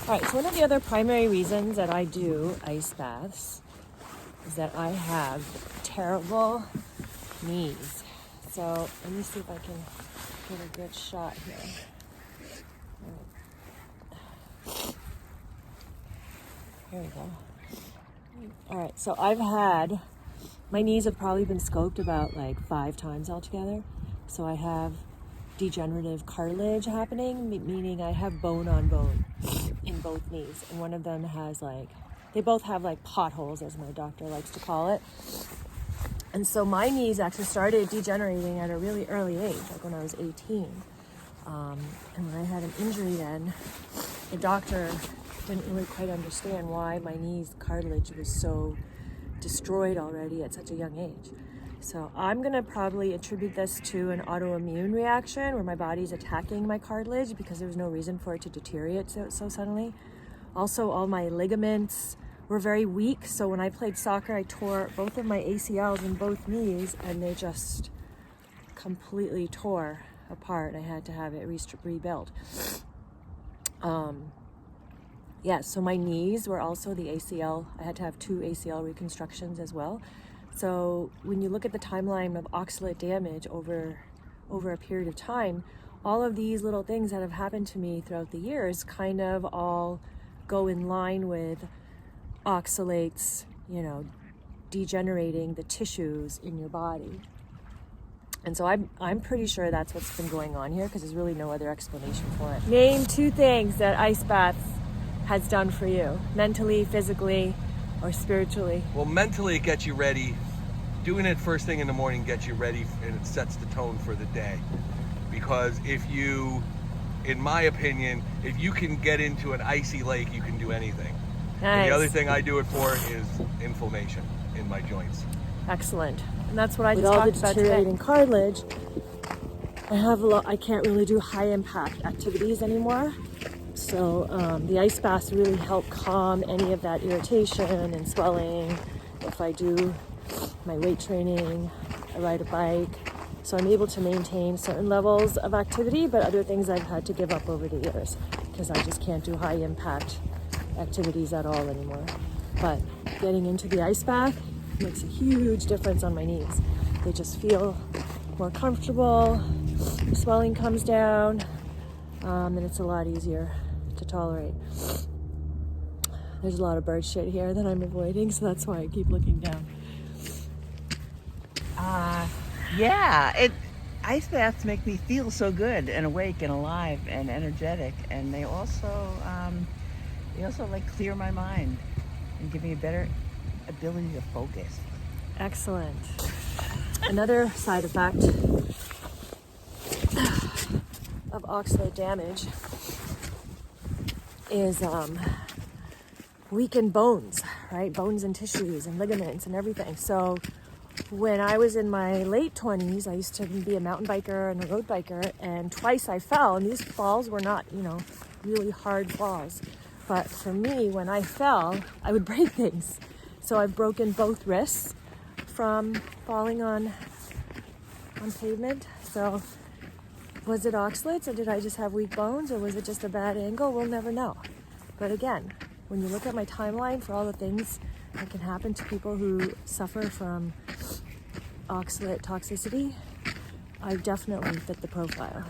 All right, so one of the other primary reasons that I do ice baths is that I have terrible knees. So let me see if I can get a good shot here. Here we go. All right, so my knees have probably been scoped about like 5 times altogether. So I have degenerative cartilage happening, meaning I have bone on bone in both knees. And one of them has they both have potholes, as my doctor likes to call it. And so my knees actually started degenerating at a really early age, like when I was 18. And when I had an injury then, the doctor didn't really quite understand why my knees cartilage was so destroyed already at such a young age. So I'm gonna probably attribute this to an autoimmune reaction where my body's attacking my cartilage because there was no reason for it to deteriorate so suddenly. Also, all my ligaments were very weak. So when I played soccer, I tore both of my ACLs in both knees and they just completely tore apart. I had to have it rebuilt. So my knees were also the ACL. I had to have 2 ACL reconstructions as well. So when you look at the timeline of oxalate damage over a period of time, all of these little things that have happened to me throughout the years kind of all go in line with oxalates, degenerating the tissues in your body. And so I'm pretty sure that's what's been going on here because there's really no other explanation for it. Name 2 things that ice baths has done for you, mentally, physically, or spiritually. Well, mentally it gets you ready. Doing it first thing in the morning gets you ready and it sets the tone for the day. Because in my opinion, if you can get into an icy lake, you can do anything. Nice. And the other thing I do it for is inflammation in my joints. Excellent. And that's what I just talked about today. With cartilage, I can't really do high impact activities anymore. So the ice baths really help calm any of that irritation and swelling. If I do my weight training, I ride a bike. So I'm able to maintain certain levels of activity, but other things I've had to give up over the years because I just can't do high impact activities at all anymore. But getting into the ice bath makes a huge difference on my knees. They just feel more comfortable, the swelling comes down, and it's a lot easier to tolerate. There's a lot of bird shit here that I'm avoiding, so that's why I keep looking down. Ice baths make me feel so good and awake and alive and energetic, and they also clear my mind and give me a better ability to focus. Excellent. Another side effect of oxalate damage is weakened bones, right? Bones and tissues and ligaments and everything. So when I was in my late 20s, I used to be a mountain biker and a road biker, and twice I fell, and these falls were not, really hard falls. But for me, when I fell, I would break things. So I've broken both wrists from falling on pavement. So was it oxalates, or did I just have weak bones, or was it just a bad angle? We'll never know. But again, when you look at my timeline for all the things that can happen to people who suffer from oxalate toxicity, I definitely fit the profile.